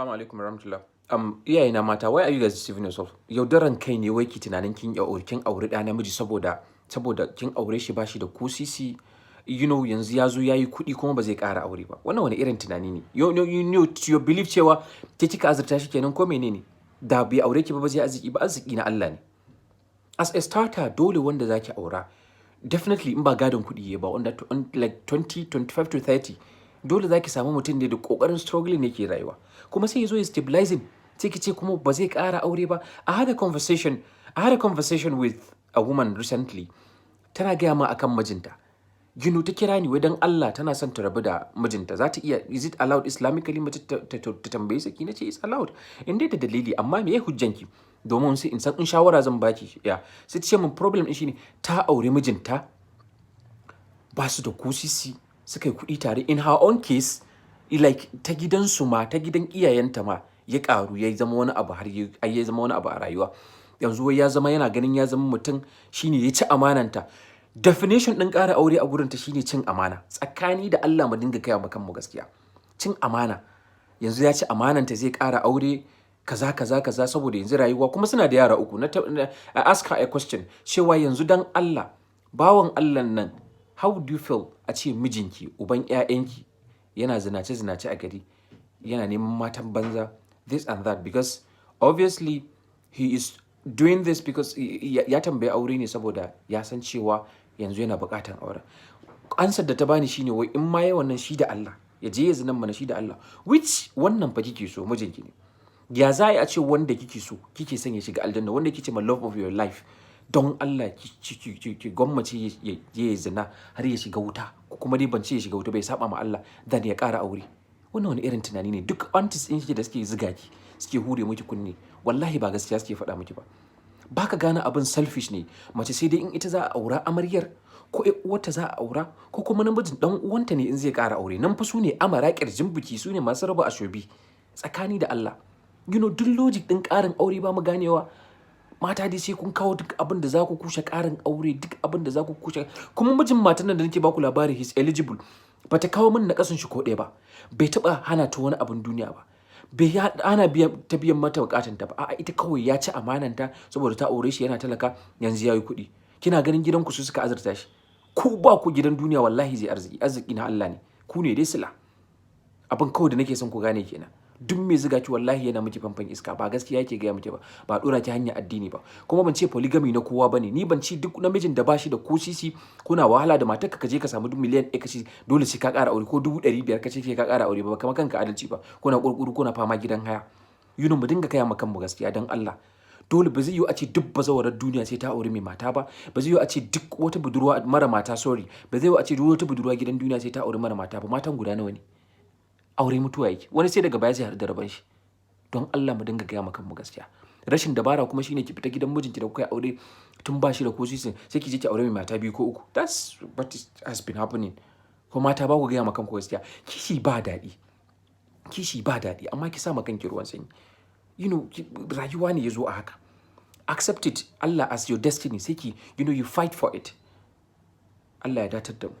Assalamu alaikum warahmatullah. Iyayena mata, why are you guys deceiving yourself? Yaudaran kai ne wai ki tunanin kin auri ɗa namiji saboda kin aure shi bashi da ko sisi. Yanzu ya zo yayi kuɗi kuma ba zai ƙara aure ba. Wannan wani irin tunani ne? You believe cewa ke kika azurta shi kenan ko menene? Da bai aure ki ba zai arziki na Allah ne. As a starter dole wanda zaki aura definitely in ba gadon kuɗi ba wanda like 20, 25 to 30 dole zaki samu mutum ne da kokarin struggling yake rayuwa. Kuma sai yazo ya stabilizing sai ki ce kuma ba zai ƙara aure ba. I had a conversation with a woman recently. Tana gaya ma akan mijinta. Ta kira ni wai dan Allah tana son ta rabu da mijinta. Za ta iya, is it allowed Islamically mace ta tambaye saki? Na ce it's allowed. In dai da dalili, amma me ya hujjanki? Domin sai in san in shawara zan baki. Sai ta ce min problem din shine ta aure mijinta ba su da kusisi suka yi kuɗi tare. In her own case, like ta gidansu ma, ta gidan iyayenta ma ya ƙaru ya zama wani abu har ya zama wani abu a rayuwa. Yanzu wai yana ganin ya zama mutum shine ya ci amananta. Definition ɗin ƙara aure a gurinta shine cin amana. Tsakani da Allah mu dinga kai wa kanmu gaskiya. Cin amana. Yanzu ya ci amananta zai ƙara aure kaza saboda yanzu rayuwa kuma suna da yara uku. I ask her a question. Cewa yanzu dan Allah, bawan Allah nan, how do you feel a ce mijinki, uban ƴaƴanki yana zinace a gari, yana neman matan banza, this and that, because obviously he is doing this because ya tambaye aure ne saboda ya san cewa yanzu yana buƙatan aure. Ansar da ta bani shine wai in ma yayi wannan shi da Allah, ya je ya zinan mana shi da Allah, which wannan fa kike so mijinki ne. Ya za a ce wanda kike so, kike son ya shiga aljanna, wanda kike ma love of your life, don Allah ki gwammace ya zina har ya shiga wuta, ko kuma dai ban ce ya shiga wuta bai saba ma Allah, dan ya ƙara aure. Wannan wani irin tunani ne? Duk aunties ɗin ki da suke ziga ki, suke hure miki kunne, wallahi ba gaskiya suke faɗa miki ba. Baka gane abin selfish ne. Mace sai dai in ita za a aura amaryar, ko uwarta za a aura, ko kuma namijin dan uwanta ne in zai ƙara aure. Nan fa su ne amara ƙirjin biki, su ne masu raba ashobi. Tsakani da Allah. Duk logic ɗin ƙarin aure ba mu ganewa. Mata dai sai kun kawo duk abin da za ku kushe ƙarin aure, duk abin da za ku kushe. Kuma mijin matan nan da nake baku labari, he's eligible. Bata kawo min na ƙasan shi ko ɗaya ba. Bai taɓa hana ta wani abin duniya ba. Bai hana ta biyan mata buƙatanta ba. A'a, ita kawai ya ci amananta saboda ta aure shi yana talaka, yanzu yayi kuɗi. Kina ganin gidanku su suka azurta shi. Ku ba ku gidan duniya wallahi zai arziki na Allah ne. Ku ne dai sila. Abin kawai da nake son ku gane kenan. Duk mai ziga ki wallahi yana miki fanfan iska, ba gaskiya yake gaya miki ba, ba dora ki hanyar addini ba. Kuma ban ce polygamy na kowa bane. Ni ban ci duk namijin da bashi da ko sisi, kuna wahala da matarka ka je ka samu miliyan 1 kace dole sai ka ƙara aure, ko 500 kace ka ƙara aure ba, kamar kanka adalci ba. Kuna kurkuru kuna fama gidan haya. Mu dinga kaya ma kanmu gaskiya dan Allah. Dole ba zai yiwu a ce duk bazawarar duniya sai ta aure mai mata ba. Ba zai yiwu a ce duk wata budurwa mara mata, ba zai yiwu a ce duk wata budurwa gidan duniya sai ta aure mara mata ba. Matan guda nawa ne? Aure mutuwa yake. Wani sai daga baya zai haɗu da raban shi. Don Allah mu dinga gaya ma kanmu gaskiya. Rashin dabara kuma shine ki fita gidan mijinki da kuka yi aure tun ba shi da ko sisin, sai ki je ki aure mai mata 2 ko 3. That's what has been happening. Ko mata ba ku gaya ma kanku gaskiya. Kishi ba daɗi, amma ki sa ma kanki ruwan sanyi. Rayuwa ne ya zo a haka. Accept it, Allah as your destiny, sai ki, you fight for it. Allah ya datar da mu.